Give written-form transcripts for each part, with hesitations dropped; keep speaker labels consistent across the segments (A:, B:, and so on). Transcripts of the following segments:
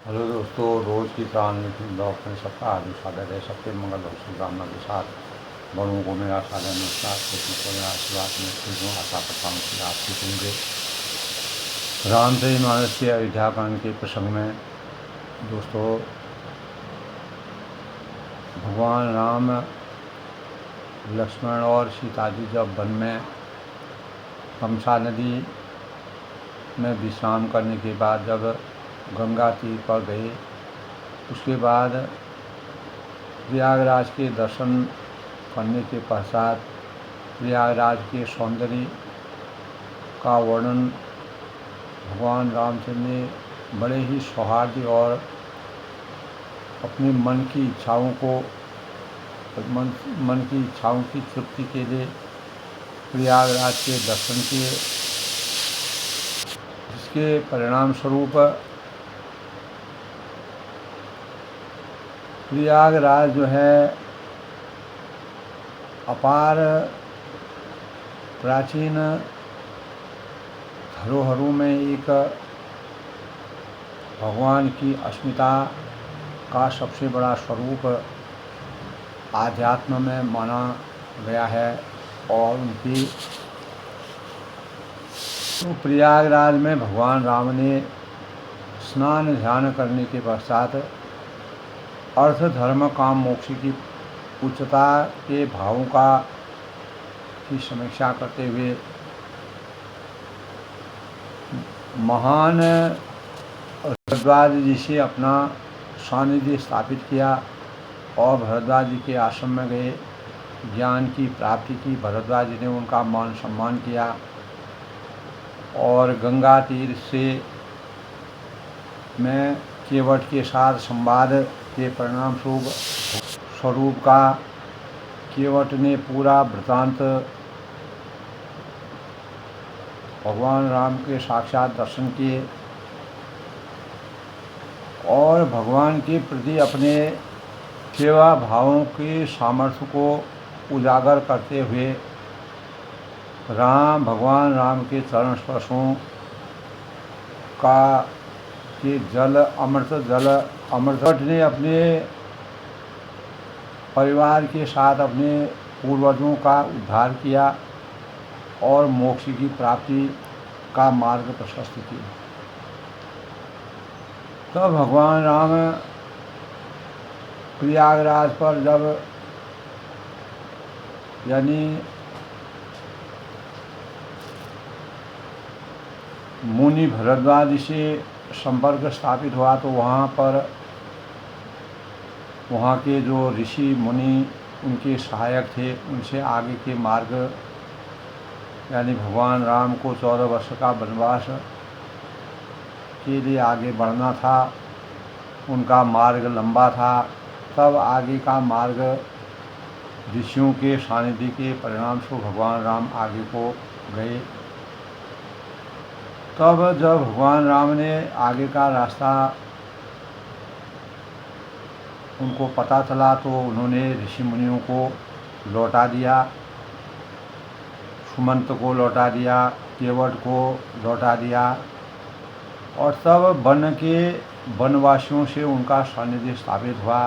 A: Hello दोस्तों, रोज़ की तरह ब्लॉग में सबका हार्दिक स्वागत है। सबके मंगल और शुभकामना के साथ बड़ों को मेरा सादर नमस्कार, छोटों को मेरा आशीर्वाद। मैं ठीक हूँ, आशा करता हूँ कि आप ठीक होंगे। रामचरितमानस के अयोध्याकांड के प्रसंग में दोस्तों, भगवान राम, लक्ष्मण और सीता जी जब वन में तमसा नदी में विश्राम करने के बाद जब गंगा तीर पर गए, उसके बाद प्रयागराज के दर्शन करने के पश्चात प्रयागराज के सौंदर्य का वर्णन भगवान रामचंद्र ने बड़े ही सौहार्द और अपने मन की इच्छाओं की तृप्ति के लिए प्रयागराज के दर्शन किए, जिसके परिणाम स्वरूप प्रयागराज जो है अपार प्राचीन धरोहरों में एक भगवान की अस्मिता का सबसे बड़ा स्वरूप आध्यात्म में माना गया है। और उनकी तो प्रयागराज में भगवान राम ने स्नान ध्यान करने के पश्चात अर्थ धर्म काम मोक्ष की उच्चता के भावों की समीक्षा करते हुए महान भरद्वाज जी से अपना सानिध्य स्थापित किया और भरद्वाज जी के आश्रम में गए, ज्ञान की प्राप्ति की। भरद्वाज जी ने उनका मान सम्मान किया और गंगा तीर से में केवट के साथ संवाद के परिणाम स्वरूप का केवट ने पूरा वृतांत भगवान राम के साक्षात दर्शन किए और भगवान के प्रति अपने सेवा भावों के सामर्थ्य को उजागर करते हुए भगवान राम के चरण स्पर्शों का के अमृत ने अपने परिवार के साथ अपने पूर्वजों का उद्धार किया और मोक्ष की प्राप्ति का मार्ग प्रशस्त किया। तो भगवान राम प्रयागराज पर जब यानी मुनि भरद्वाज से संपर्क स्थापित हुआ तो वहाँ के जो ऋषि मुनि उनके सहायक थे, उनसे आगे के मार्ग यानी भगवान राम को 14 वर्ष का वनवास के लिए आगे बढ़ना था, उनका मार्ग लंबा था। तब आगे का मार्ग ऋषियों के सानिध्य के परिणाम से भगवान राम आगे को गए। तब जब भगवान राम ने आगे का रास्ता उनको पता चला तो उन्होंने ऋषि मुनियों को लौटा दिया, सुमंत को लौटा दिया, केवट को लौटा दिया और तब वनवासियों से उनका सानिध्य स्थापित हुआ।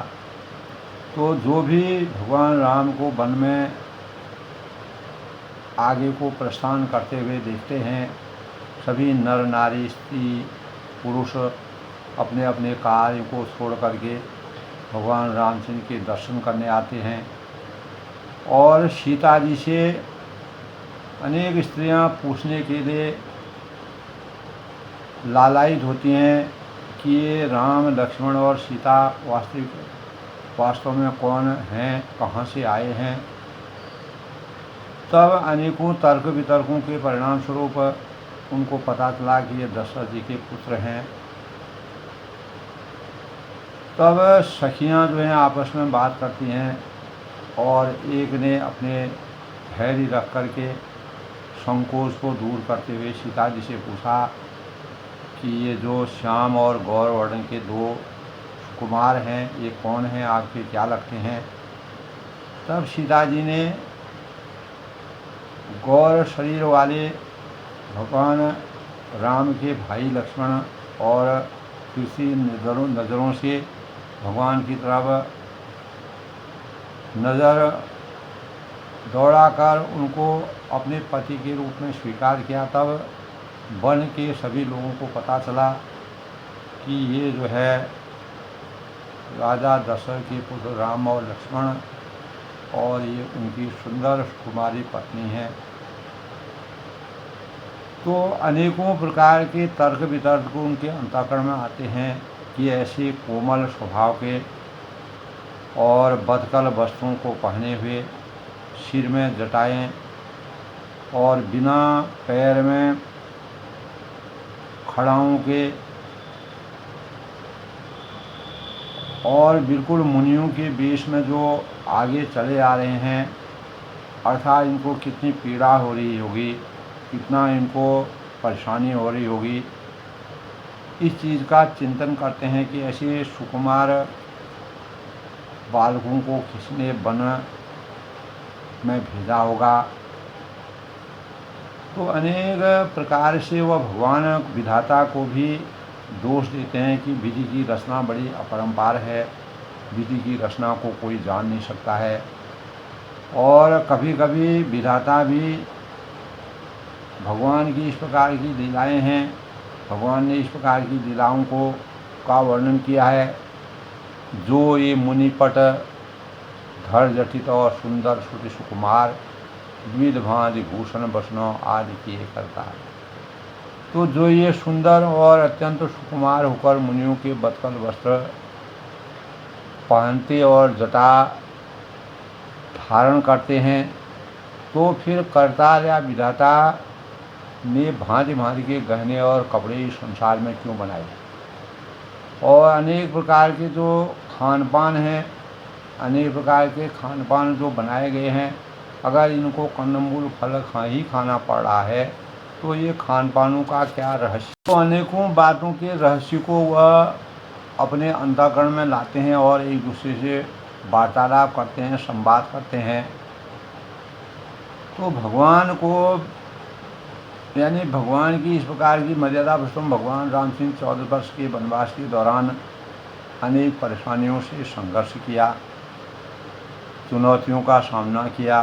A: तो जो भी भगवान राम को वन में आगे को प्रस्थान करते हुए देखते हैं, सभी नर नारी स्त्री पुरुष अपने अपने कार्य को छोड़ करके भगवान रामचंद्र के दर्शन करने आते हैं। और सीता जी से अनेक स्त्रियां पूछने के लिए लालायित होती हैं कि ये राम लक्ष्मण और सीता वास्तव में कौन हैं, कहाँ से आए हैं। तब अनेकों तर्क वितर्कों के परिणाम स्वरूप उनको पता चला कि ये दशरथ जी के पुत्र हैं। तब सखियां जो हैं आपस में बात करती हैं और एक ने अपने धैर्य रख करके संकोच को दूर करते हुए सीता जी से पूछा कि ये जो श्याम और गौर वर्ण के 2 कुमार हैं, ये कौन हैं, आपके क्या लगते हैं। तब सीता जी ने गौर शरीर वाले भगवान राम के भाई लक्ष्मण और तिरछी नज़रों से भगवान की तरफ नज़र दौड़ाकर उनको अपने पति के रूप में स्वीकार किया। तब वन के सभी लोगों को पता चला कि ये जो है राजा दशरथ के पुत्र राम और लक्ष्मण और ये उनकी सुंदर कुमारी पत्नी है। तो अनेकों प्रकार के तर्क वितर्क उनके अंतःकरण में आते हैं कि ऐसे कोमल स्वभाव के और बदकल वस्त्रों को पहने हुए, सिर में जटाएं और बिना पैर में खड़ाओं के और बिल्कुल मुनियों के वेश में जो आगे चले आ रहे हैं, अर्थात इनको कितनी पीड़ा हो रही होगी, कितना इनको परेशानी हो रही होगी, इस चीज़ का चिंतन करते हैं कि ऐसे सुकुमार बालकों को किसने वन में भेजा होगा। तो अनेक प्रकार से वह भगवान विधाता को भी दोष देते हैं कि विधि की रचना बड़ी अपरंपार है, विधि की रचना को कोई जान नहीं सकता है। और कभी कभी विधाता भी भगवान की इस प्रकार की लीलाएं हैं, भगवान ने इस प्रकार की लीलाओं का वर्णन किया है जो ये मुनिपट धर जटित और सुंदर श्रुति सुकुमार विविध भांति भूषण वसनों आदि किए करता है। तो जो ये सुंदर और अत्यंत सुकुमार होकर मुनियों के बदकल वस्त्र पहनते और जटा धारण करते हैं, तो फिर करतार या विधाता ने भांति भांति के गहने और कपड़े इस संसार में क्यों बनाए। और अनेक प्रकार के जो खान पान हैं, अनेक प्रकार के खान पान जो बनाए गए हैं, अगर इनको कंदमूल फल ही खाना पड़ रहा है तो ये खान पानों का क्या रहस्य। तो अनेकों बातों के रहस्य को वह अपने अंतःकरण में लाते हैं और एक दूसरे से वार्तालाप करते हैं, संवाद करते हैं। तो भगवान को यानी भगवान की इस प्रकार की मर्यादा पुरुषोत्तम भगवान राम सिंह 14 वर्ष के वनवास के दौरान अनेक परेशानियों से संघर्ष किया, चुनौतियों का सामना किया,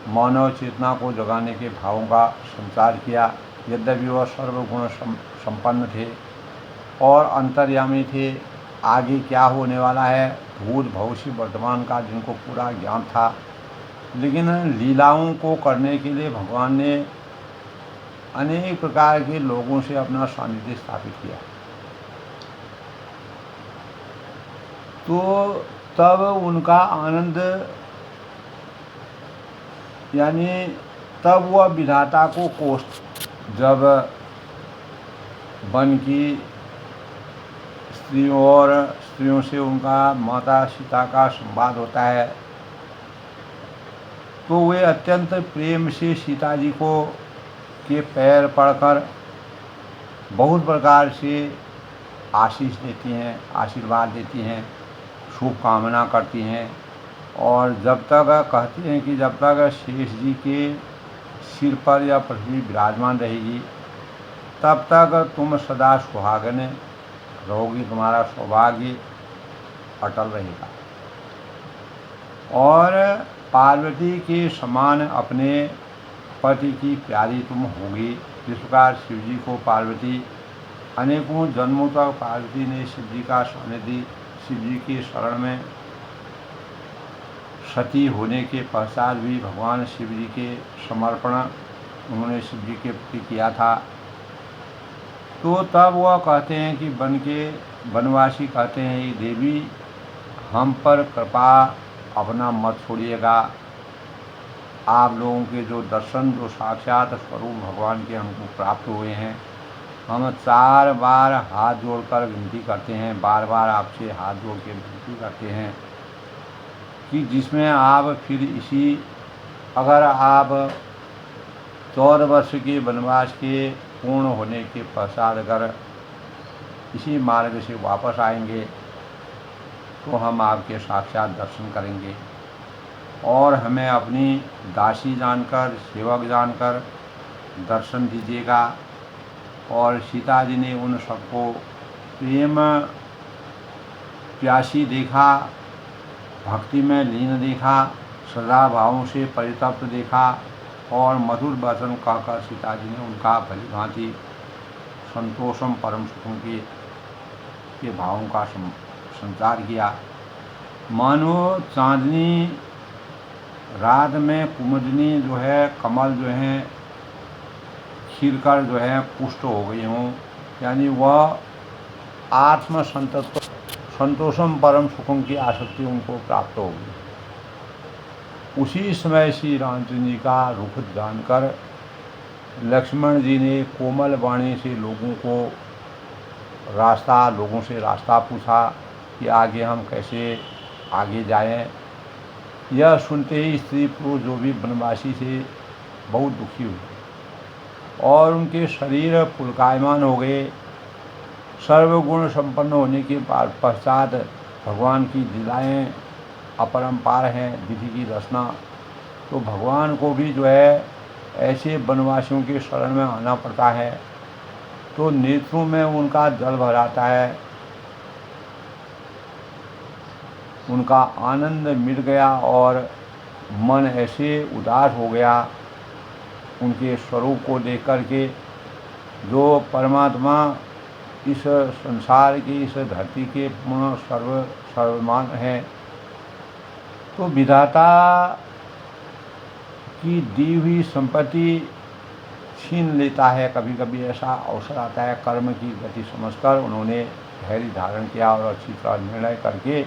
A: मानव चेतना को जगाने के भावों का संचार किया। यद्यपि वह सर्वगुण संपन्न थे और अंतर्यामी थे, आगे क्या होने वाला है, भूत भविष्य वर्तमान का जिनको पूरा ज्ञान था, लेकिन लीलाओं को करने के लिए भगवान ने अनेक प्रकार के लोगों से अपना सानिध्य स्थापित किया। तो तब उनका आनंद यानी तब वह विधाता को कोष्ठ जब वन की स्त्रियों से उनका माता सीता का संवाद होता है, तो वे अत्यंत प्रेम से सीता जी को के पैर पड़कर बहुत प्रकार से आशीष देती हैं, आशीर्वाद देती हैं, शुभकामना करती हैं। और जब तक कहते हैं कि जब तक शेष जी के सिर पर यह पृथ्वी विराजमान रहेगी तब तक तुम सदा सुहागन रहोगी, तुम्हारा सौभाग्य अटल रहेगा। और पार्वती के समान अपने पति की प्यारी तुम होगी। जिस प्रकार शिव जी को पार्वती अनेकों जन्मों तक पार्वती ने शिव जी का सानिध्य, शिव जी के शरण में सती होने के पश्चात भी भगवान शिव जी के समर्पण उन्होंने शिव जी के प्रति किया था। तो तब वह कहते हैं कि वनवासी कहते हैं, ये देवी हम पर कृपा अपना मत छोड़िएगा, आप लोगों के जो दर्शन जो साक्षात स्वरूप भगवान के हमको प्राप्त हुए हैं, हम 4 बार हाथ जोड़कर विनती करते हैं, बार बार आपसे हाथ जोड़ के विनती करते हैं कि जिसमें आप फिर इसी अगर आप 14 वर्ष के वनवास के पूर्ण होने के पश्चात अगर इसी मार्ग से वापस आएंगे तो हम आपके साक्षात दर्शन करेंगे और हमें अपनी दासी जानकर, सेवक जानकर दर्शन दीजिएगा। और सीता जी ने उन सबको प्रेम प्यासी देखा, भक्ति में लीन देखा, श्रद्धा भावों से परितप्त देखा और मधुर वचन कहकर सीता जी ने उनका भली भांति संतोषम परम सुखों के भावों का संचार किया। मानो चांदनी रात में कुमुदनी जो है, कमल जो है खिल कर जो है पुष्ट हो गई हों, यानी वह आत्म संतोषम परम सुखों की आसक्ति उनको प्राप्त होगी। उसी समय श्री रामचंद्र जी का रुख जानकर लक्ष्मण जी ने कोमल वाणी से लोगों से रास्ता पूछा कि आगे हम कैसे आगे जाएं। यह सुनते ही स्त्री पुरुष जो भी वनवासी थे बहुत दुखी हुए और उनके शरीर पुलकायमान हो गए। सर्वगुण संपन्न होने के पश्चात भगवान की लीलाएं अपरंपार हैं, विधि की रचना। तो भगवान को भी जो है ऐसे वनवासियों के शरण में आना पड़ता है, तो नेत्रों में उनका जल भर आता है, उनका आनंद मिट गया और मन ऐसे उदास हो गया उनके स्वरूप को देख कर के। जो परमात्मा इस संसार की, इस धरती के पूर्ण सर्वमान है, तो विधाता की दी हुई संपत्ति छीन लेता है। कभी कभी ऐसा अवसर आता है। कर्म की गति समझकर उन्होंने धैर्य धारण किया और अच्छी तरह निर्णय करके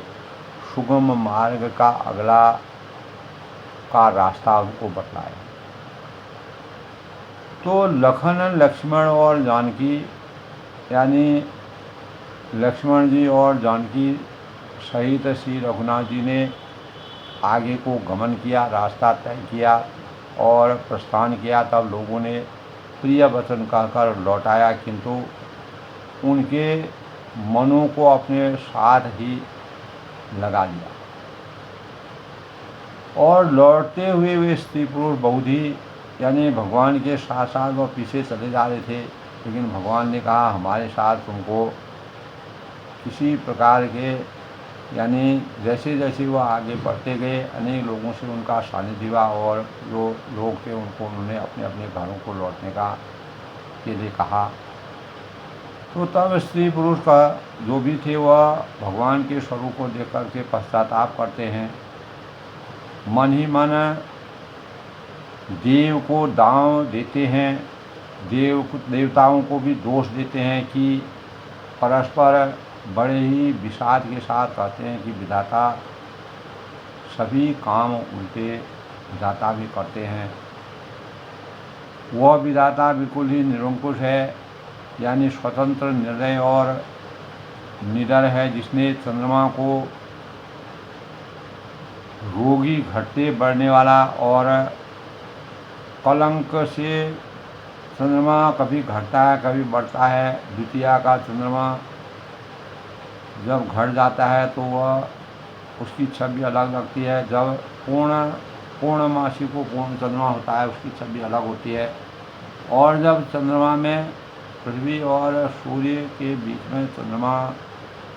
A: सुगम मार्ग का अगला का रास्ता उनको बतलाया। तो लखन, लक्ष्मण और जानकी, यानी लक्ष्मण जी और जानकी सहित श्री रघुनाथ जी ने आगे को गमन किया, रास्ता तय किया और प्रस्थान किया। तब लोगों ने प्रिय वचन कहकर लौटाया, किंतु उनके मनों को अपने साथ ही लगा लिया और लौटते हुए वे स्त्री पुरुष बहुत ही, यानी भगवान के साथ साथ वह पीछे चले जा रहे थे, लेकिन भगवान ने कहा हमारे साथ तुमको किसी प्रकार के, यानी जैसे जैसे वह आगे बढ़ते गए अनेक लोगों से उनका सानिध्य हुआ और जो लोग थे उनको उन्होंने अपने अपने घरों को लौटने के लिए कहा। तो तब स्त्री पुरुष का जो भी थे वह भगवान के स्वरूप को देख कर के पश्चाताप करते हैं। मन ही मन देव को दांव देते हैं, देवताओं को भी दोष देते हैं कि परस्पर बड़े ही विषाद के साथ कहते हैं कि विधाता सभी काम उल्टे विधाता भी करते हैं। वह विधाता बिल्कुल ही निरंकुश है, यानी स्वतंत्र, निर्दय और निडर है, जिसने चंद्रमा को रोगी, घटते बढ़ने वाला और कलंक से चंद्रमा कभी घटता है कभी बढ़ता है। द्वितीया का चंद्रमा जब घट जाता है तो वह उसकी छवि अलग लगती है। जब पूर्णमासी को पूर्ण चंद्रमा होता है उसकी छवि अलग होती है। और जब चंद्रमा में पृथ्वी और सूर्य के बीच में चंद्रमा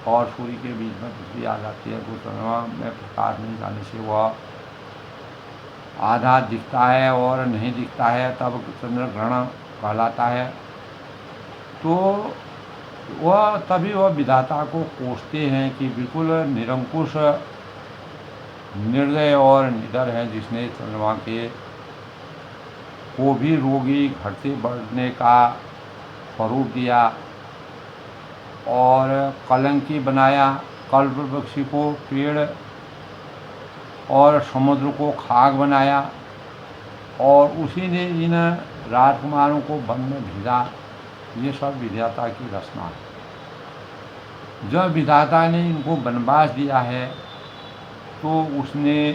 A: और सूर्य के बीच में पृथ्वी आ जाती है तो चंद्रमा में प्रकाश नहीं जाने से वह आधा दिखता है और नहीं दिखता है, तब चंद्र ग्रहण कहलाता है। तो वह तभी वह विधाता को कोसते हैं कि बिल्कुल निरंकुश, निर्दय और निडर है, जिसने चंद्रमा को भी रोगी, घटते बढ़ने का स्वरूप दिया और कलंकी बनाया। कल्पवृक्ष को पेड़ और समुद्र को खाक बनाया और उसी ने इन राजकुमारों को वन में भेजा। ये सब विधाता की रचना है। जब विधाता ने इनको वनवास दिया है तो उसने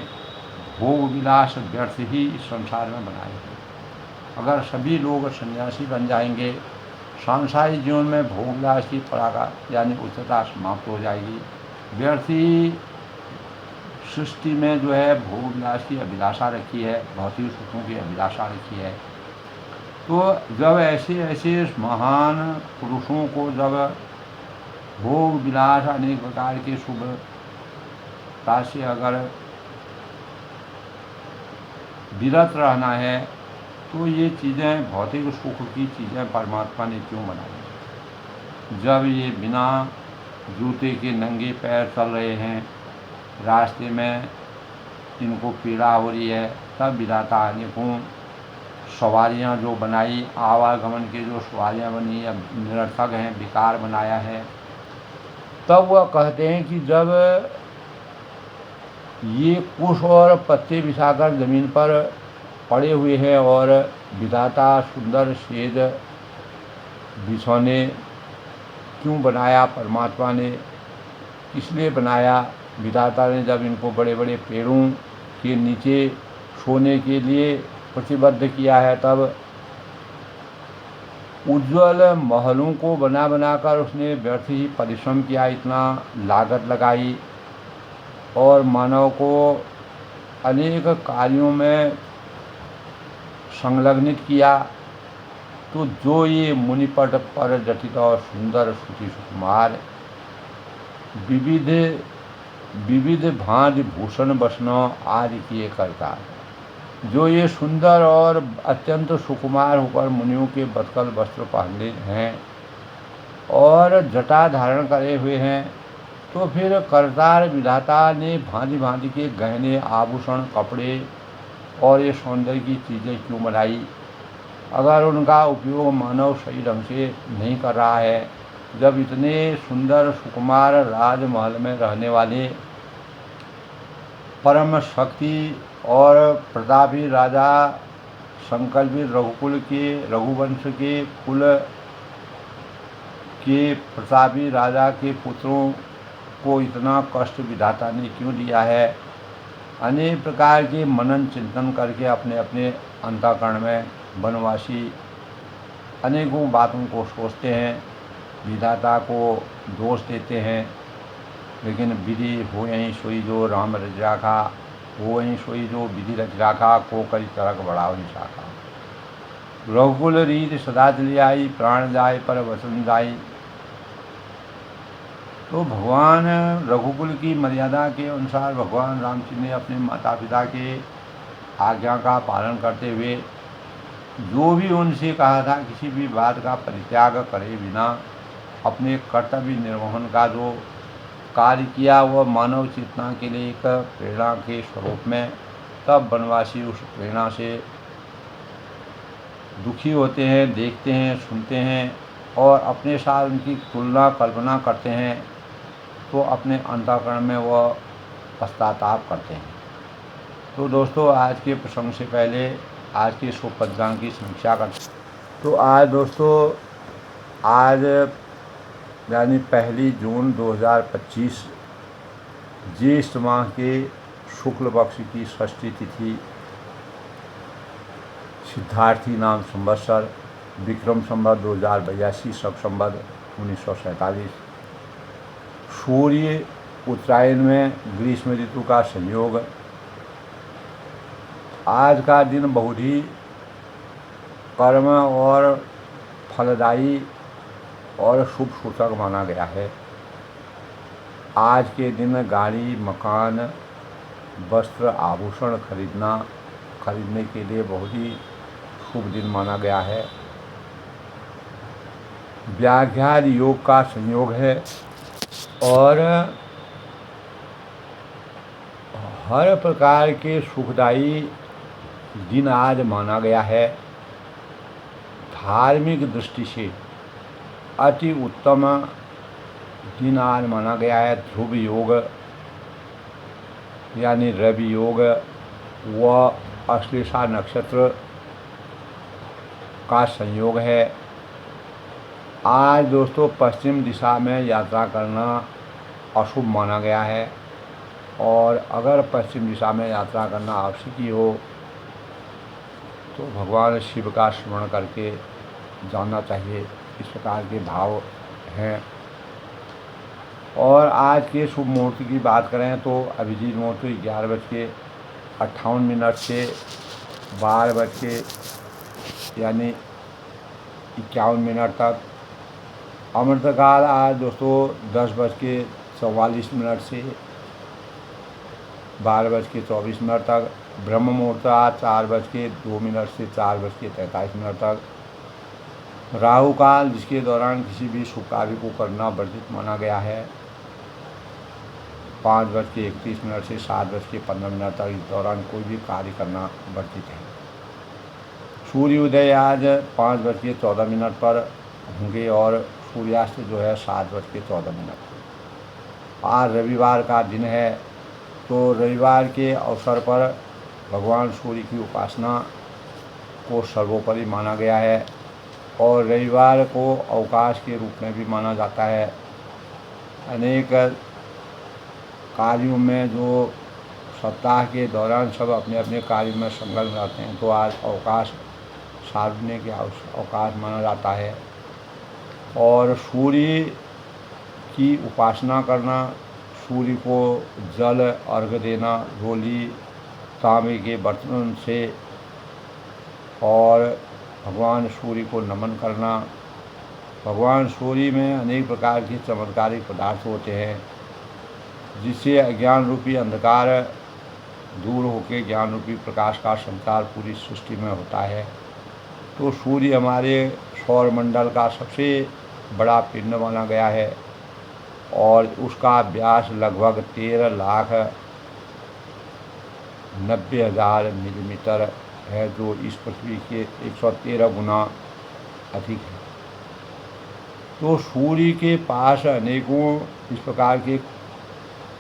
A: भोग विलास व्यर्थ ही इस संसार में बनाए हैं। अगर सभी लोग सन्यासी बन जाएंगे, सांसारिक जीवन में भोग विलास की परागा यानी उच्चता समाप्त हो जाएगी। व्यर्थ ही सृष्टि में जो है भोग विलास की अभिलाषा रखी है, भौतिक सुखों की अभिलाषा रखी है। तो जब ऐसे ऐसे महान पुरुषों को जब भोग विलास अनेक प्रकार के शुभ राशि अगर विरत रहना है तो ये चीज़ें भौतिक सुख की चीज़ें परमात्मा ने क्यों बनाई। जब ये बिना जूते के नंगे पैर चल रहे हैं, रास्ते में इनको पीड़ा हो रही है, तब विधाता अनेकों सवारियाँ जो बनाई, आवागमन के जो सवारियाँ बनी या निरर्थक हैं, बेकार बनाया है। तब वह कहते हैं कि जब ये कुश और पत्ते बिछाकर ज़मीन पर पड़े हुए हैं और विधाता सुंदर सेज बिछौने क्यों बनाया, परमात्मा ने इसलिए बनाया। विधाता ने जब इनको बड़े बड़े पेड़ों के नीचे सोने के लिए प्रतिबद्ध किया है, तब उज्ज्वल महलों को बना बनाकर उसने व्यर्थ ही परिश्रम किया, इतना लागत लगाई और मानव को अनेक कार्यों में संलग्नित किया। तो जो ये मुनिपट पर जटित और सुंदर श्रुति सुकुमार विविध विविध भांति भूषण वसनों आदि किए करता, जो ये सुंदर और अत्यंत सुकुमार होकर मुनियों के बदकल वस्त्र पहने हैं और जटा धारण करे हुए हैं, तो फिर करतार विधाता ने भांति भांति के गहने, आभूषण, कपड़े और ये सौंदर्य की चीज़ें क्यों बनाई। अगर उनका उपयोग मानव सही ढंग से नहीं कर रहा है, जब इतने सुंदर सुकुमार राजमहल में रहने वाले परम शक्ति और प्रतापी राजा संकल्पित रघुकुल के रघुवंश के कुल के प्रतापी राजा के पुत्रों को इतना कष्ट विधाता ने क्यों दिया है। अनेक प्रकार के मनन चिंतन करके अपने अपने अंतःकरण में वनवासी अनेकों बातों को सोचते हैं, विधाता को दोष देते हैं, लेकिन विधि हो यहीं सोई जो राम रच राखा, हो यहीं सोई जो विधि रच राखा, को करी तरक बढ़ाओ शाखा। रघुकुल रीत सदा चली आई, प्राण जाए पर वचन जाई। तो भगवान रघुकुल की मर्यादा के अनुसार भगवान रामचंद्र ने अपने माता पिता के आज्ञा का पालन करते हुए जो भी उनसे कहा था, किसी भी बात का परित्याग करे बिना अपने कर्तव्य निर्वहन का जो कार्य किया, वह मानव चेतना के लिए एक प्रेरणा के स्वरूप में। तब वनवासी उस प्रेरणा से दुखी होते हैं, देखते हैं, सुनते हैं और अपने साथ उनकी तुलना कल्पना करते हैं, तो अपने अंतःकरण में वह पश्चाताप करते हैं। तो दोस्तों, आज के प्रसंग से पहले आज के शुभ पंचांग की समीक्षा करते हैं। तो आज दोस्तों, आज यानी 1 जून 2025 ज्येष्ठ माह के शुक्ल पक्ष की षष्ठी तिथि, सिद्धार्थी नाम संवत्सर, विक्रम संवत 2082, शक संवत 1947, सूर्य उत्तरायण में ग्रीष्म ऋतु का संयोग। आज का दिन बहुत ही कर्म और फलदायी और शुभ सूचक माना गया है। आज के दिन गाड़ी, मकान, वस्त्र, आभूषण खरीदने के लिए बहुत ही शुभ दिन माना गया है। व्याघ्याद योग का संयोग है और हर प्रकार के सुखदायी दिन आज माना गया है। धार्मिक दृष्टि से अति उत्तम दिन आज माना गया है। ध्रुव योग यानी रवि योग व अश्लेषा नक्षत्र का संयोग है। आज दोस्तों, पश्चिम दिशा में यात्रा करना अशुभ माना गया है और अगर पश्चिम दिशा में यात्रा करना आवश्यक ही हो तो भगवान शिव का स्मरण करके जाना चाहिए। इस प्रकार के भाव हैं। और आज के शुभ मुहूर्त की बात करें तो अभिजीत मुहूर्त 11:58 से 12 यानी 51 तक, अमृतकाल आज दोस्तों 10:44 से 12:24 तक। ब्रह्म मुहूर्त आज 4:02 से 4:43 तक। राहु काल जिसके दौरान किसी भी शुभ कार्य को करना वर्जित माना गया है 5:31 से 7:15 तक। इस दौरान कोई भी कार्य करना वर्जित है। सूर्योदय आज 5:14 पर होंगे और सूर्यास्त जो है 7:14। आज रविवार का दिन है, तो रविवार के अवसर पर भगवान सूर्य की उपासना को सर्वोपरि माना गया है और रविवार को अवकाश के रूप में भी माना जाता है। अनेक कार्यों में जो सप्ताह के दौरान सब अपने अपने कार्य में संलग्न रहते हैं, तो आज अवकाश सार्वजनिक अवकाश माना जाता है। और सूर्य की उपासना करना, सूर्य को जल अर्घ देना, रोली तांबे के बर्तन से और भगवान सूर्य को नमन करना। भगवान सूर्य में अनेक प्रकार के चमत्कारिक पदार्थ होते हैं जिससे अज्ञान रूपी अंधकार दूर होकर ज्ञान रूपी प्रकाश का संचार पूरी सृष्टि में होता है। तो सूर्य हमारे सौरमंडल का सबसे बड़ा पिंड माना गया है और उसका व्यास लगभग 13,90,000 मिलीमीटर है, जो इस पृथ्वी के 113 गुना अधिक है। तो सूर्य के पास अनेकों इस प्रकार के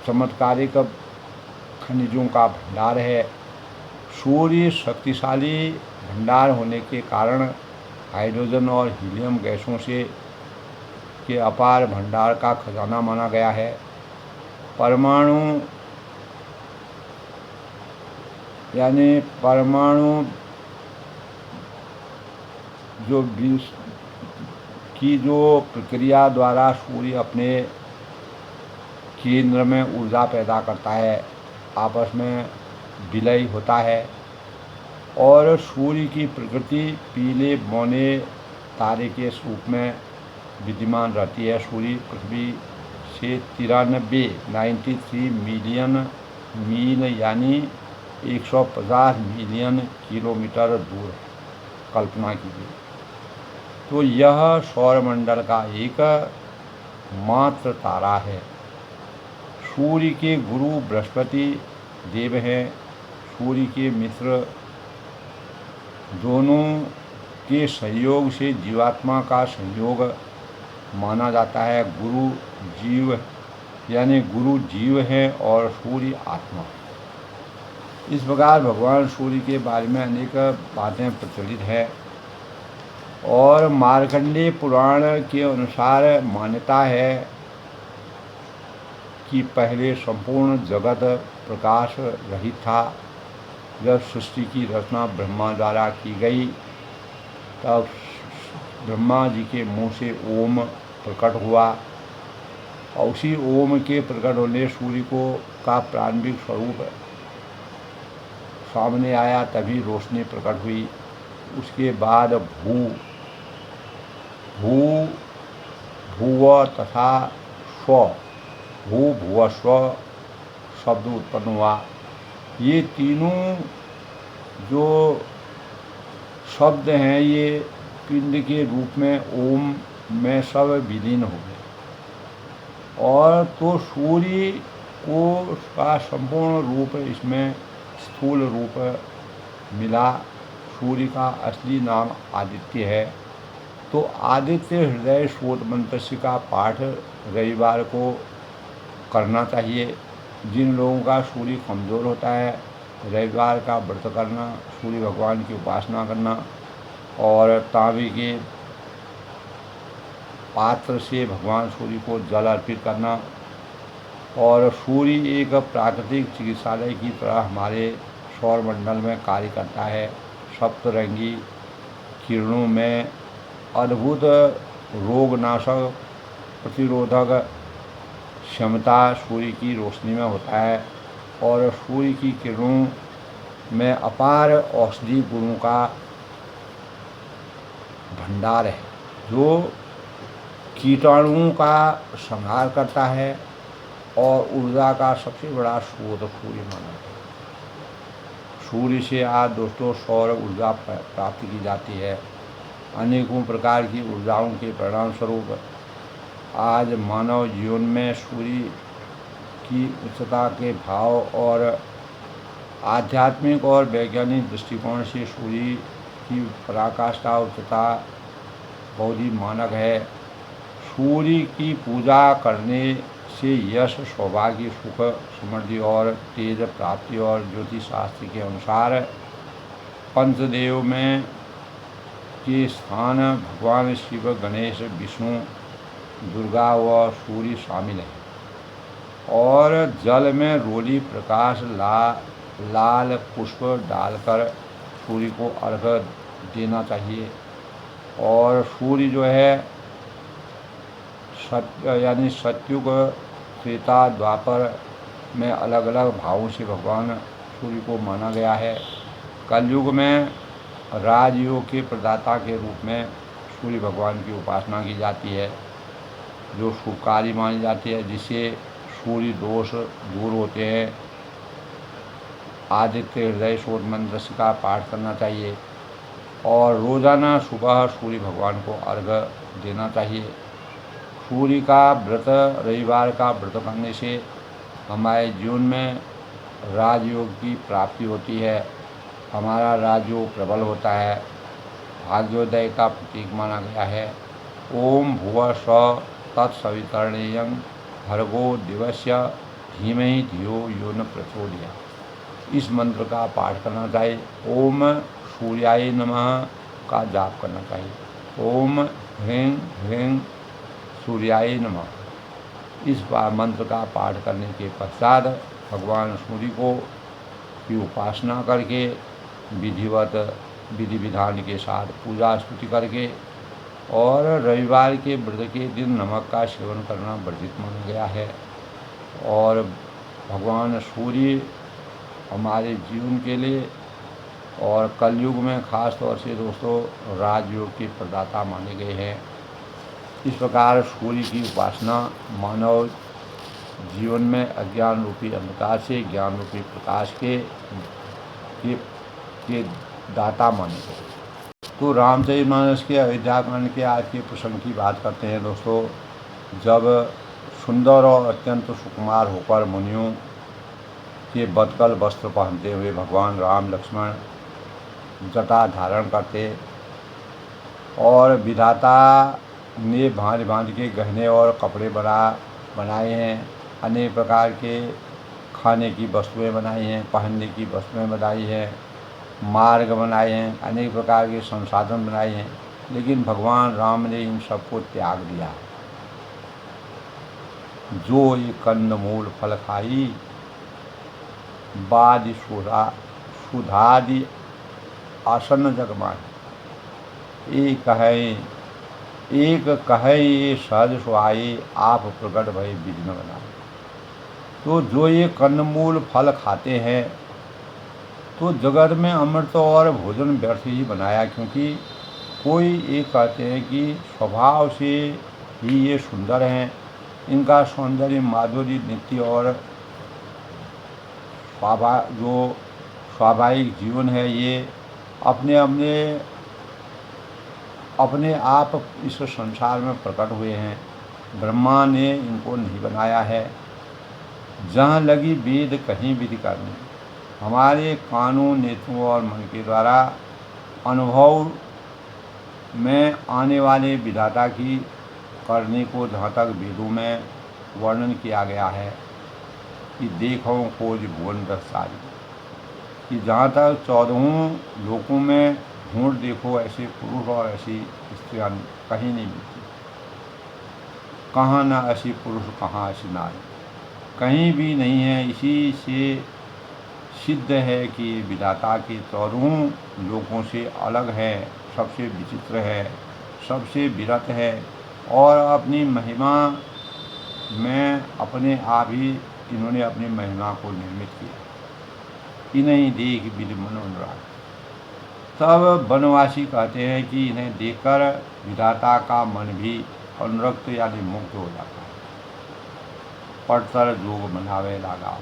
A: चमत्कारिक खनिजों का भंडार है। सूर्य शक्तिशाली भंडार होने के कारण हाइड्रोजन और हीलियम गैसों से के अपार भंडार का खजाना माना गया है। परमाणु यानी परमाणु जो की जो प्रक्रिया द्वारा सूर्य अपने केंद्र में ऊर्जा पैदा करता है, आपस में विलय होता है और सूर्य की प्रकृति पीले बौने तारे के रूप में विद्यमान रहती है। सूर्य पृथ्वी से 93 मिलियन मील यानी 150 मिलियन किलोमीटर दूर है। कल्पना कीजिए। तो यह सौरमंडल का एक मात्र तारा है। सूर्य के गुरु बृहस्पति देव हैं। सूर्य के मित्र दोनों के सहयोग से जीवात्मा का संयोग माना जाता है। गुरु जीव यानी गुरु जीव है और सूर्य आत्मा। इस प्रकार भगवान सूर्य के बारे में अनेक बातें प्रचलित है और मार्कंडेय पुराण के अनुसार मान्यता है कि पहले संपूर्ण जगत प्रकाश रहित था। जब सृष्टि की रचना ब्रह्मा द्वारा की गई तब ब्रह्मा जी के मुंह से ओम प्रकट हुआ और उसी ओम के प्रकट होने सूर्य को का प्रारंभिक स्वरूप सामने आया, तभी रोशनी प्रकट हुई। उसके बाद भूव तथा स्व भूव स्व शब्द उत्पन्न हुआ। ये तीनों जो शब्द हैं ये पिंड के रूप में ओम में सब विलीन हो गए और तो सूर्य को का संपूर्ण रूप इसमें स्थूल रूप मिला। सूर्य का असली नाम आदित्य है। तो आदित्य हृदय स्रोत मंत्र का पाठ रविवार को करना चाहिए। जिन लोगों का सूर्य कमज़ोर होता है, रविवार का व्रत करना, सूर्य भगवान की उपासना करना और तांबे के पात्र से भगवान सूर्य को जल अर्पित करना। और सूर्य एक प्राकृतिक चिकित्सालय की तरह हमारे सौरमंडल में कार्य करता है। सप्तरंगी किरणों में अद्भुत रोगनाशक प्रतिरोधक क्षमता सूर्य की रोशनी में होता है और सूर्य की किरणों में अपार औषधि गुणों का भंडार है जो कीटाणुओं का संहार करता है और ऊर्जा का सबसे बड़ा स्रोत सूर्य माना है। सूर्य से आज दोस्तों सौर ऊर्जा प्राप्त की जाती है। अनेकों प्रकार की ऊर्जाओं के परिणाम स्वरूप आज मानव जीवन में सूर्य की उच्चता के भाव और आध्यात्मिक और वैज्ञानिक दृष्टिकोण से सूर्य की पराकाष्ठा उच्चता बहुत ही मानक है। सूर्य की पूजा करने से यश, सौभाग्य, सुख, समृद्धि और तेज प्राप्ति और ज्योतिष शास्त्र के अनुसार पंचदेव में के स्थान भगवान शिव, गणेश, विष्णु, दुर्गा व सूर्य शामिल है। और जल में रोली प्रकाश लाल पुष्प डालकर सूर्य को अर्घ्य देना चाहिए। और सूर्य जो है यानी सतयुग, त्रेता, द्वापर में अलग अलग भावों से भगवान सूर्य को माना गया है। कलयुग में राजयोग के प्रदाता के रूप में सूर्य भगवान की उपासना की जाती है, जो शुभकारी मानी जाती है, जिससे सूर्य दोष दूर होते हैं। आदित्य हृदय शोध मंत्र का पाठ करना चाहिए और रोज़ाना सुबह सूर्य भगवान को अर्घ्य देना चाहिए। सूर्य का व्रत, रविवार का व्रत करने से हमारे जीवन में राजयोग की प्राप्ति होती है। हमारा राजयोग प्रबल होता है। भाग्योदय का प्रतीक माना गया है। ओम भुवः स्वः तत्सवितरणीयं भर्गो दिवस्य धीमहि धियो यो न प्रचोदयात्। इस मंत्र का पाठ करना चाहिए। ओम सूर्याय नमः का जाप करना चाहिए। ओम ह्रीं ह्रीं सूर्याय नमः। इस मंत्र का पाठ करने के पश्चात भगवान सूर्य को की उपासना करके विधिवत विधि विधान के साथ पूजा स्तुति करके और रविवार के व्रत के दिन नमक का सेवन करना वर्जित माना गया है। और भगवान सूर्य हमारे जीवन के लिए और कलयुग में खास तौर से दोस्तों राजयोग के प्रदाता माने गए हैं। इस प्रकार सूर्य की उपासना मानव जीवन में अज्ञान रूपी अंधकार से ज्ञान रूपी प्रकाश के दाता माने गए। तो रामचरितमानस के अयोध्याकांड के आज के प्रसंग की बात करते हैं दोस्तों। जब सुंदर और अत्यंत सुकुमार होकर मुनियों के बदकल वस्त्र पहनते हुए भगवान राम लक्ष्मण जटा धारण करते और विधाता ने भांति भांति के गहने और कपड़े बनाए हैं। अनेक प्रकार के खाने की वस्तुएं बनाई हैं, पहनने की वस्तुएं बनाई हैं, मार्ग बनाए हैं, अनेक प्रकार के संसाधन बनाए हैं। लेकिन भगवान राम ने इन सबको त्याग दिया। जो ये कंदमूल फल खाई बादि सुधादि आसन जगमाई। एक कहे ये सहज सुहाई आप प्रकट भय विघ्न बनाए। तो जो ये कंदमूल फल खाते हैं तो जगत में अमृत और भोजन व्यर्थ ही बनाया, क्योंकि कोई ये कहते हैं कि स्वभाव से ही ये सुंदर हैं, इनका सौंदर्य माधुर्य नित्य और जो स्वाभाविक जीवन है ये अपने आप इस संसार में प्रकट हुए हैं। ब्रह्मा ने इनको नहीं बनाया है। जहाँ लगी वेद कहीं विधि करनी। हमारे कानों, नेत्रों और मन के द्वारा अनुभव में आने वाले विधाता की करने को जहाँ तक वेदों में वर्णन किया गया है कि देखो खोज भुवन दसारी, कि जहाँ तक 14 लोकों में ढूंढ देखो ऐसे पुरुष और ऐसी स्त्रियाँ कहीं नहीं मिलती। कहाँ न ऐसी पुरुष, कहाँ ऐसी नारी, कहीं भी नहीं है। इसी से सिद्ध है कि विधाता के 14 लोकों से अलग है, सबसे विचित्र है, सबसे विरत है और अपनी महिमा में अपने आप ही इन्होंने अपनी महिमा को निर्मित किया। इन्हें देख विधि मन अनुराग। तब वनवासी कहते हैं कि इन्हें देखकर विधाता का मन भी अनुरक्त यानी मुक्त हो जाता है। पटतर जोग बनावे लागा,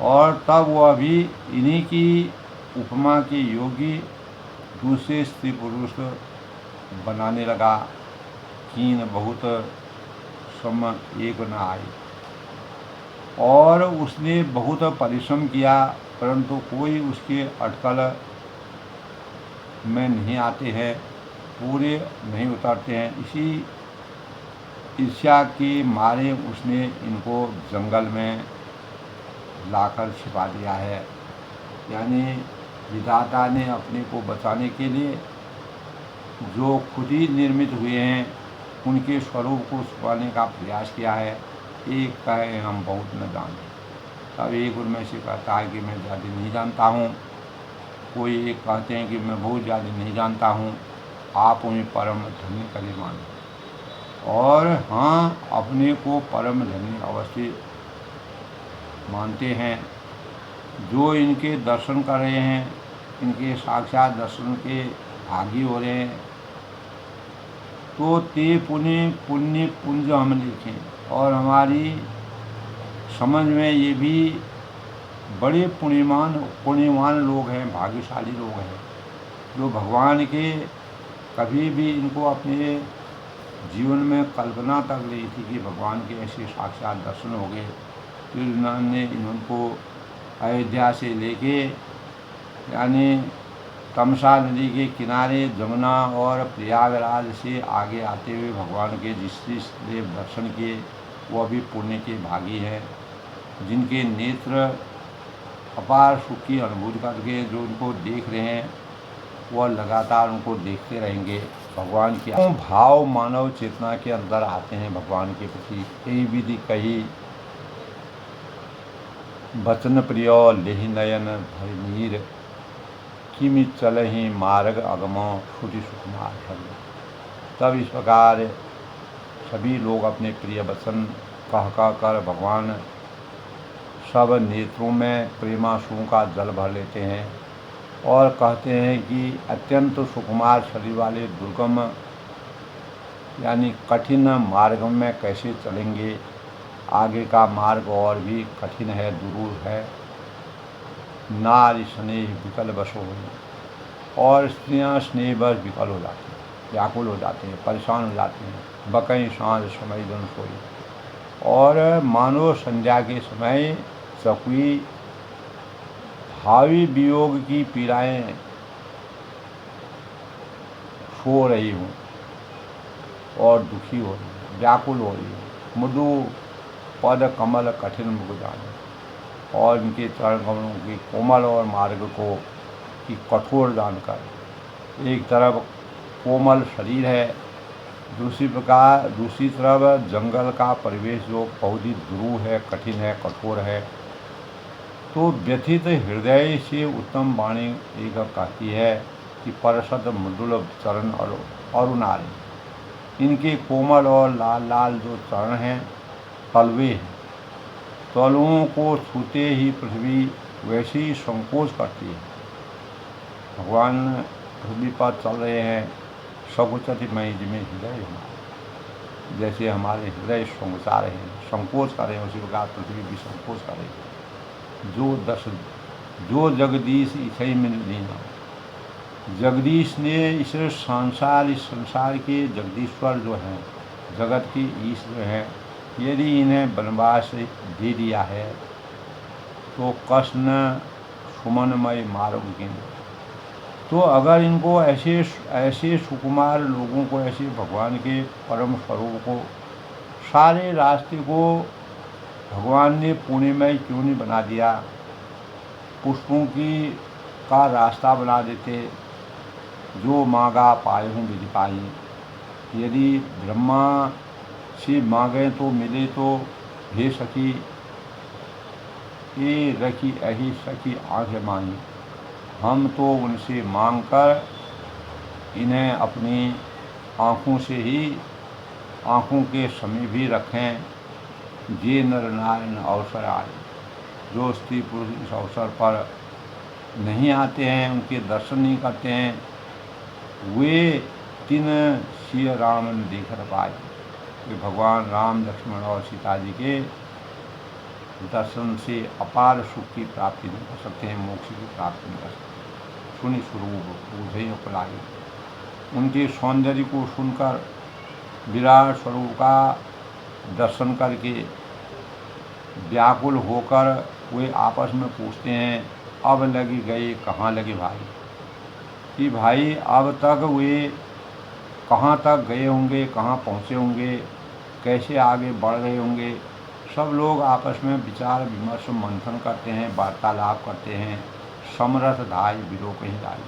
A: और तब वह भी इन्हीं की उपमा के योगी दूसरे स्त्री पुरुष बनाने लगा। कीन बहुत सम एक न आई, और उसने बहुत परिश्रम किया, परंतु कोई उसके अटकल में नहीं आते हैं, पूरे नहीं उतरते हैं। इसी ईर्ष्या के मारे उसने इनको जंगल में लाकर छिपा दिया है। यानी विधाता ने अपने को बचाने के लिए जो खुद ही निर्मित हुए हैं उनके स्वरूप को छुपाने का प्रयास किया है। एक कहे हम बहुत न जानते, तब एक उनमें से कहता है कि मैं ज़्यादा नहीं जानता हूँ। कोई एक कहते हैं कि मैं बहुत ज़्यादा नहीं जानता हूँ, आप उन्हें परम धन्य करे माने। और हाँ, अपने को परम धन्य अवश्य मानते हैं। जो इनके दर्शन कर रहे हैं, इनके साक्षात दर्शन के भागी हो रहे हैं, तो ते पुण्य पुण्य पुंज हम लिखें। और हमारी समझ में ये भी बड़े पुण्यवान लोग हैं, भाग्यशाली लोग हैं, जो भगवान के कभी भी इनको अपने जीवन में कल्पना तक नहीं थी कि भगवान के ऐसे साक्षात दर्शन हो गए। फिर उन्होंने इनको अयोध्या से लेके यानी तमसा नदी के किनारे जमुना और प्रयागराज से आगे आते हुए भगवान के जिस देव दर्शन किए, वह भी पुण्य के भागी हैं, जिनके नेत्र अपार सुख की अनुभूति करके जो उनको देख रहे हैं, वह लगातार उनको देखते रहेंगे। भगवान के भाव मानव चेतना के अंदर आते हैं भगवान के प्रति। यही विधि कही बचन प्रिय लेहि नयन भय नीर, किमि चलहि मार्ग अगमो छुटी सुकुमार हर। तब इस प्रकार सभी लोग अपने प्रिय वचन कह कर भगवान सब नेत्रों में प्रेमाश्रुओं का जल भर लेते हैं और कहते हैं कि अत्यंत सुकुमार शरीर वाले दुर्गम यानी कठिन मार्ग में कैसे चलेंगे। आगे का मार्ग और भी कठिन है, दुरूह है। नारी स्नेह विकल बस हो, और स्त्रियाँ स्नेह बस विकल हो जाती हैं, व्याकुल हो जाते हैं, परेशान हो जाते हैं। बकई सांझ समय जन सोई, और मानो संध्या के समय चकुई भावी वियोग की पीड़ाएं सो रही हूँ और दुखी हो रही हूँ, व्याकुल हो रही हूँ। मृदु पद कमल कठिन मुख जाने, और इनके चरण कमलों के कोमल और मार्ग को की कठोर जानकर एक तरफ कोमल शरीर है, दूसरी तरफ जंगल का परिवेश जो बहुत ही दुरूह है, कठिन है, कठोर है। तो व्यथित हृदय से उत्तम वाणी एक कहती है कि परसद मृदुल चरण और अरुणारी, इनके कोमल और लाल लाल जो चरण हैं, तलवे हैं, तलुओं को छूते ही पृथ्वी वैसे ही संकोच करती है। भगवान पृथ्वी पर चल रहे हैं, सकुचति मई जिमें हृदय हमारे, जैसे हमारे हृदय संकोचा रहे हैं, संकोच कर रहे हैं, उसी प्रकार पृथ्वी भी संकोच कर रही है। जो जगदीश इसे मिलना, जगदीश ने इस संसार के जगदीश्वर जो हैं, जगत के ईश जो हैं, यदि इन्हें वनवास दे दिया है तो कृष्ण सुमनमय मार्ग के। तो अगर इनको ऐसे सुकुमार लोगों को, ऐसे भगवान के परम स्वरूप को, सारे रास्ते को भगवान ने पुण्यमय क्यों नहीं बना दिया, पुष्पों का रास्ता बना देते। जो मांगा पाए हूँ विधि पाई, यदि ब्रह्मा से मांगे तो मिले, तो हे सखी ये रखी अही सखी आँखें मांगी, हम तो उनसे मांगकर इन्हें अपनी आँखों से ही, आँखों के समीप भी रखें। जे नर नारायण अवसर आए, जो स्त्री पुरुष इस अवसर पर नहीं आते हैं, उनके दर्शन नहीं करते हैं, वे तिन सिय राम देख पाए। कि भगवान राम, लक्ष्मण और सीता जी के दर्शन से अपार सुख की प्राप्ति नहीं कर सकते हैं, मोक्ष की प्राप्ति नहीं कर सकते। सुनि स्वरूप बुझे उपलाई, उनके सौंदर्य को सुनकर, विराट स्वरूप का दर्शन करके व्याकुल होकर वे आपस में पूछते हैं, अब लगी गए कहाँ लगे भाई, कि भाई अब तक वे कहाँ तक गए होंगे, कहाँ पहुँचे होंगे, कैसे आगे बढ़ गए होंगे। सब लोग आपस में विचार विमर्श मंथन करते हैं, वार्तालाप करते हैं। समरथ धाय विरो कहीं धाय,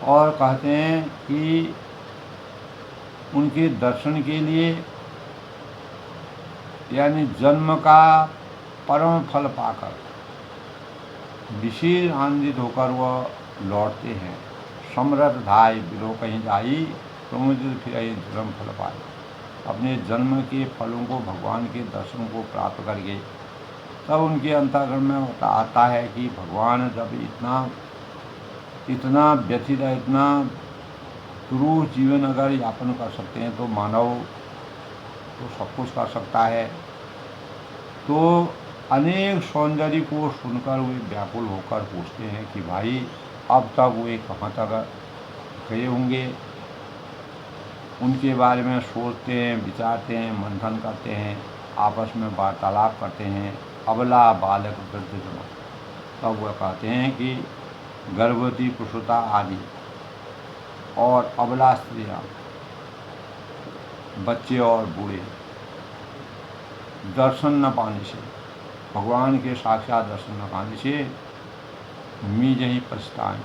A: और कहते हैं कि उनके दर्शन के लिए यानी जन्म का परम फल पाकर विशेष आनंदित होकर वह लौटते हैं। समरथ धाय विरो कहीं जाई, प्रमुदित फिर जन्म फल पाए। अपने जन्म के फलों को, भगवान के दर्शन को प्राप्त करके तब उनके अंतःकरण में आता है कि भगवान जब इतना व्यथित है, इतना दुरूह जीवन अगर यापन कर सकते हैं तो मानव तो सब कुछ कर सकता है। तो अनेक सौंदर्य को सुनकर वे व्याकुल होकर पूछते हैं कि भाई अब तक वे कहाँ तक गए होंगे। उनके बारे में सोचते हैं, विचारते हैं, मंथन करते हैं, आपस में वार्तालाप करते हैं। अबला बालक वृद्धजन, तब वह कहते हैं कि गर्भवती कुशुता आदि और अबला स्त्रियाँ, बच्चे और बूढ़े दर्शन न पाने से, भगवान के साक्षात दर्शन न पाने से मीज ही पछताएं,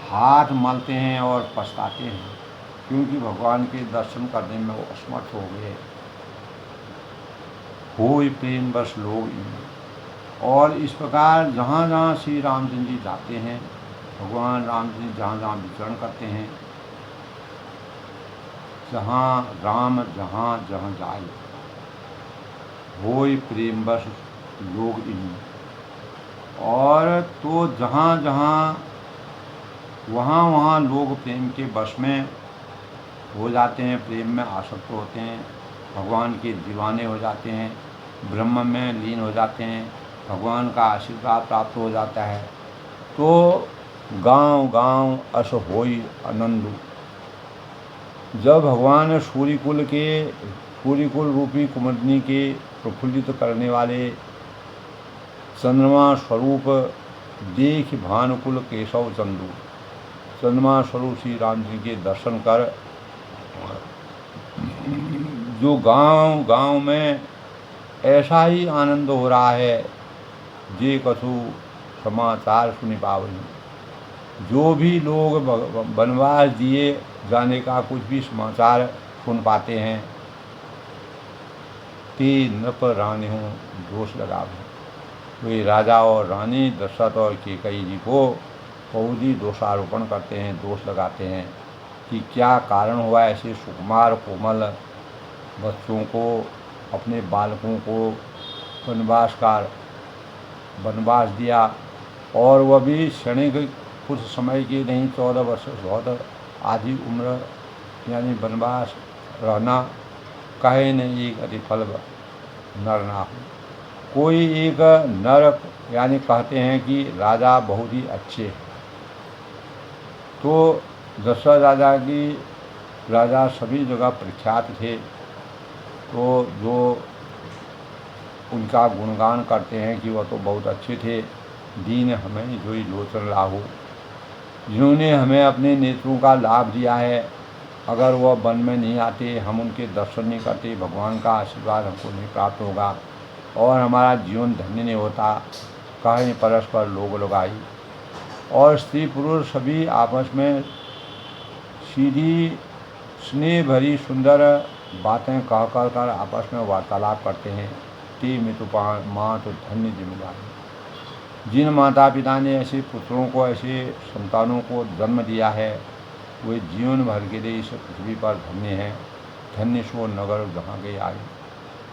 A: हाथ मलते हैं और पछताते हैं, क्योंकि भगवान के दर्शन करने में वो असमर्थ हो गए। होय प्रेम बस लोग इनमें। और इस प्रकार जहाँ जहाँ श्री रामचंद्र जी जाते हैं, भगवान रामचंद्र जी जहाँ जहाँ विचरण करते हैं, जहाँ राम जहाँ जहाँ जाए, होय प्रेम बस लोग इनमें। और तो जहाँ जहाँ वहाँ वहाँ लोग प्रेम के वश में हो जाते हैं, प्रेम में आसक्त होते हैं, भगवान के दीवाने हो जाते हैं, ब्रह्म में लीन हो जाते हैं, भगवान का आशीर्वाद प्राप्त हो जाता है। तो गांव गांव अस होई आनंद। जब भगवान सूर्यकुल रूपी कुमुदनी के प्रफुल्लित करने वाले चंद्रमा स्वरूप देख भानुकुल केशव चंदू, चंद्रमा स्वरूप श्री राम जी के दर्शन कर जो गांव गांव में ऐसा ही आनंद हो रहा है, जे कछु समाचार सुनी पावनी। जो भी लोग वनवास दिए जाने का कुछ भी समाचार सुन पाते हैं, ते नृप रानी हूँ दोष लगावे। वे राजा और रानी दशरथ और कैकेयी जी को बहुत ही दोषारोपण करते हैं, दोष लगाते हैं कि क्या कारण हुआ ऐसे सुकुमार कोमल बच्चों को, अपने बालकों को वनवास दिया, और वह भी क्षणिक कुछ समय के नहीं, 14 वर्ष बहुत आधी उम्र, यानी वनवास रहना कहे नहीं एक अति फल नर ना हो। कोई एक नर यानी कहते हैं कि राजा बहुत ही अच्छे, तो दशरथ राजा सभी जगह प्रख्यात थे। तो जो उनका गुणगान करते हैं कि वह तो बहुत अच्छे थे। दीन हमें जोई लोचन लाहो, जिन्होंने हमें अपने नेत्रों का लाभ दिया है। अगर वह वन में नहीं आते, हम उनके दर्शन नहीं करते, भगवान का आशीर्वाद हमको नहीं प्राप्त होगा और हमारा जीवन धन्य नहीं होता। कहीं परस्पर लोग लगाई, और स्त्री पुरुष सभी आपस में सीधी स्नेह भरी सुंदर बातें कह कर आपस में वार्तालाप करते हैं। ते मितुपा माँ तो धन्य जिम्मेदारी। जिन माता पिता ने ऐसे पुत्रों को, ऐसे संतानों को जन्म दिया है, वे जीवन भर के लिए इस पृथ्वी पर धन्य हैं। धन्य सो नगर जहाँ के आए,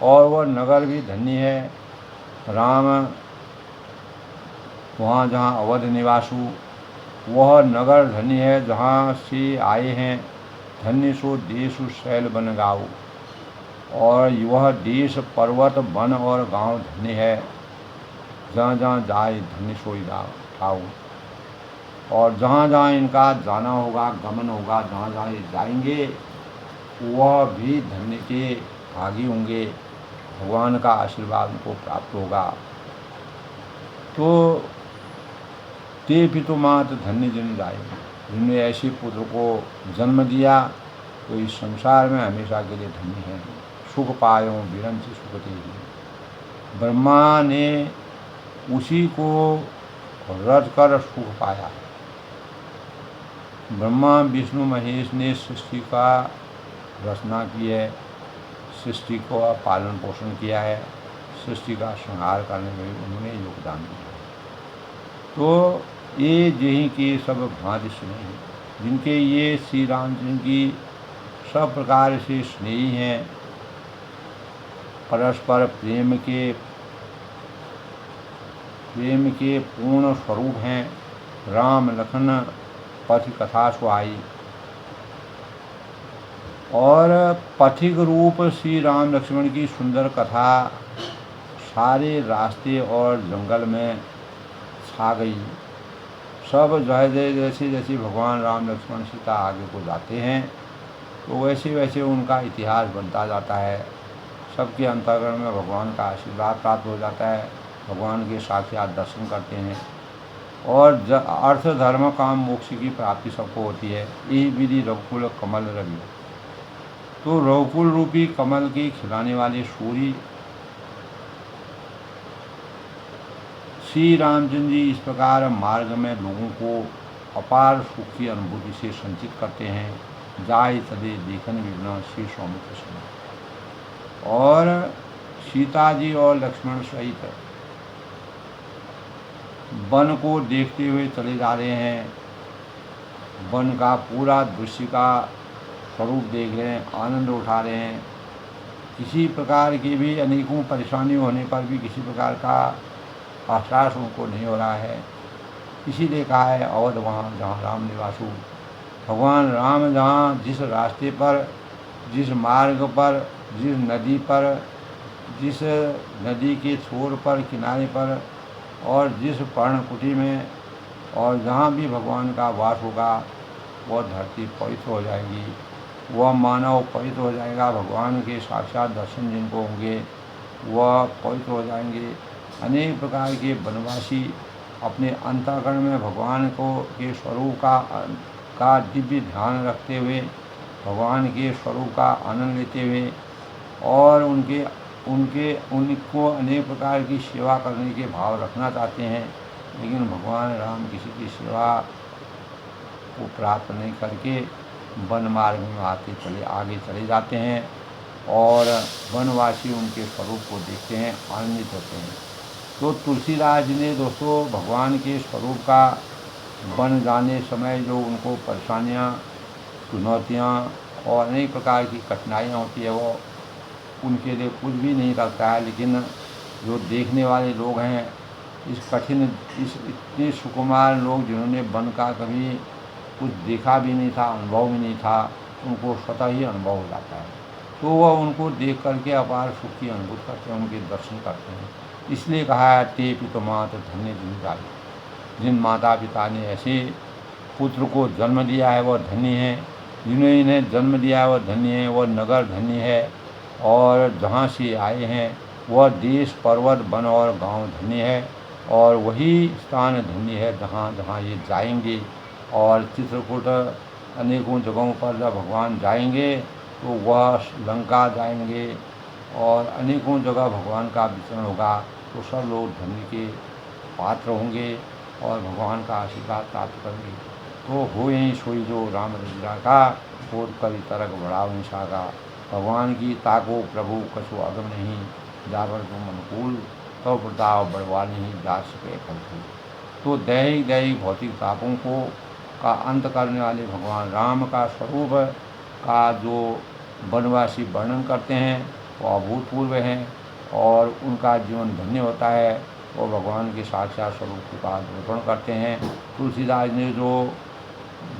A: और वह नगर भी धन्य है। राम वहाँ जहाँ अवध निवासु, वह नगर धन्य है जहाँ से आए हैं। धन्य सो देश शैल बन गाओ। और वह देश पर्वत वन और गांव धन्य है, जहाँ जहाँ जाए धन्य सोई ठाऊ। और जहाँ जहाँ इनका जाना होगा, गमन होगा, जहाँ जहाँ ये जाएंगे वह भी धन्य के भागी होंगे, भगवान का आशीर्वाद उनको प्राप्त होगा। तो ते पितु मात धन्य जिन जाए, जिन्होंने ऐसे पुत्र को जन्म दिया तो इस संसार में हमेशा के लिए धन्य है। सुख पायो विरंच सुख तेहि। ब्रह्मा ने उसी को रच कर सुख पाया। ब्रह्मा विष्णु महेश ने सृष्टि का रचना की है, सृष्टि को पालन पोषण किया है, सृष्टि का संहार करने में उन्होंने योगदान दिया। तो ये यही के सब भांति स्नेही, जिनके ये श्री रामचंद्र की सब प्रकार से स्नेही हैं, परस्पर प्रेम के पूर्ण स्वरूप हैं। राम लखन पथ कथा सुहाई। और पथिक रूप श्री राम लक्ष्मण की सुंदर कथा सारे रास्ते और जंगल में छा गई। सब जैसे जैसे भगवान राम लक्ष्मण सीता आगे को जाते हैं तो वैसे वैसे उनका इतिहास बनता जाता है। सबके अंतःकरण में भगवान का आशीर्वाद प्राप्त हो जाता है, भगवान के साक्षात दर्शन करते हैं और अर्थ धर्म काम मोक्ष की प्राप्ति सबको होती है। यही विधि रघुकुल कमल रवि। तो रघुकुल रूपी कमल की खिलाने वाले सूर्य श्री रामचंद्र जी इस प्रकार मार्ग में लोगों को अपार सुख की अनुभूति से संचित करते हैं। जाय तदे देखन विघ्न श्री स्वामी कृष्ण। और सीता जी और लक्ष्मण सहित वन को देखते हुए चले जा रहे हैं। वन का पूरा दृश्य का स्वरूप देख रहे हैं, आनंद उठा रहे हैं। किसी प्रकार की भी अनेकों परेशानी होने पर भी किसी प्रकार का आश्वास उनको नहीं हो रहा है। इसीलिए कहा है अवध वहाँ जहाँ राम निवासु। भगवान राम जहाँ जिस रास्ते पर, जिस मार्ग पर, जिस नदी पर, जिस नदी के छोर पर, किनारे पर और जिस पर्णकुटी में और जहाँ भी भगवान का वास होगा वह धरती पवित्र हो जाएगी, वह मानव पवित्र हो जाएगा। भगवान के साक्षात दर्शन जिनको होंगे वह पवित्र हो जाएंगे। अनेक प्रकार के वनवासी अपने अंतःकरण में भगवान को के स्वरूप का दिव्य ध्यान रखते हुए, भगवान के स्वरूप का आनंद लेते हुए और उनको अनेक प्रकार की सेवा करने के भाव रखना चाहते हैं, लेकिन भगवान राम किसी की सेवा को प्राप्त नहीं करके वन मार्ग में आगे चले जाते हैं और वनवासी उनके स्वरूप को देखते हैं, आनंदित होते हैं। तो तुलसीदास जी ने दोस्तों भगवान के स्वरूप का बन जाने समय जो उनको परेशानियाँ, चुनौतियाँ और अनेक प्रकार की कठिनाइयाँ होती है वो उनके लिए कुछ भी नहीं लगता है। लेकिन जो देखने वाले लोग हैं, इस इतने सुकुमार लोग जिन्होंने वन का कभी कुछ देखा भी नहीं था, अनुभव भी नहीं था, उनको स्वतः ही अनुभव हो जाता है। तो वह उनको देख करके अपार सुख की अनुभूति करते हैं, उनके दर्शन करते हैं। इसलिए कहा है ते पितु मात धन्य जिन जाए। जिन माता पिता ने ऐसे पुत्र को जन्म दिया है वह धन्य है, जिन्होंने इन्हें जन्म दिया है वह धन्य है, वह नगर धन्य है और जहाँ से आए हैं वह देश पर्वत वन और गांव धन्य है और वही स्थान धन्य है जहाँ जहाँ ये जाएंगे। और चित्रकूट अनेकों जगहों पर जब भगवान जाएंगे तो वह लंका जाएंगे और अनेकों जगह भगवान का विचरण होगा। तो सब लोग धन्य के पात्र होंगे और भगवान का आशीर्वाद प्राप्त करेंगे। तो हो यही सोई जो राम रजिया का बोध करी तरक बढ़ाओ निशा का। भगवान की ताको प्रभु कछु अगम नहीं, जावर तुम अनुकूल तो प्रताप बढ़वा नहीं जा सके फलफूल। तो दैहिक भौतिक तापों का अंत करने वाले भगवान राम का स्वरूप का जो वनवासी वर्णन करते हैं वो अभूतपूर्व हैं और उनका जीवन धन्य होता है। वो भगवान के साक्षात स्वरूप का निरूपण करते हैं। तुलसीदास ने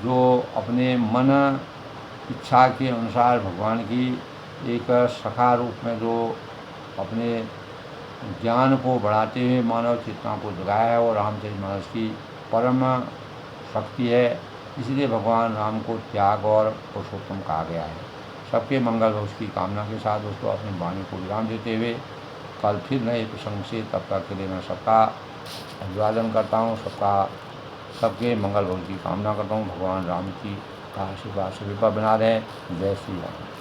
A: जो अपने मन इच्छा के अनुसार भगवान की एक सखा रूप में जो अपने ज्ञान को बढ़ाते हुए मानव चेतना को जगाया है, और रामचरितमानस की परम शक्ति है। इसलिए भगवान राम को त्याग और पुरुषोत्तम कहा गया है। सबके मंगल हो उसकी कामना के साथ दोस्तों अपनी वाणी को विराम देते हुए कल फिर नए प्रसंग से, तब तक के लिए मैं सबका अभिवादन करता हूँ, सबके मंगल भवन की कामना करता हूँ। भगवान राम की का आशीर्वाद सभी पर बना रहे। जय श्री राम।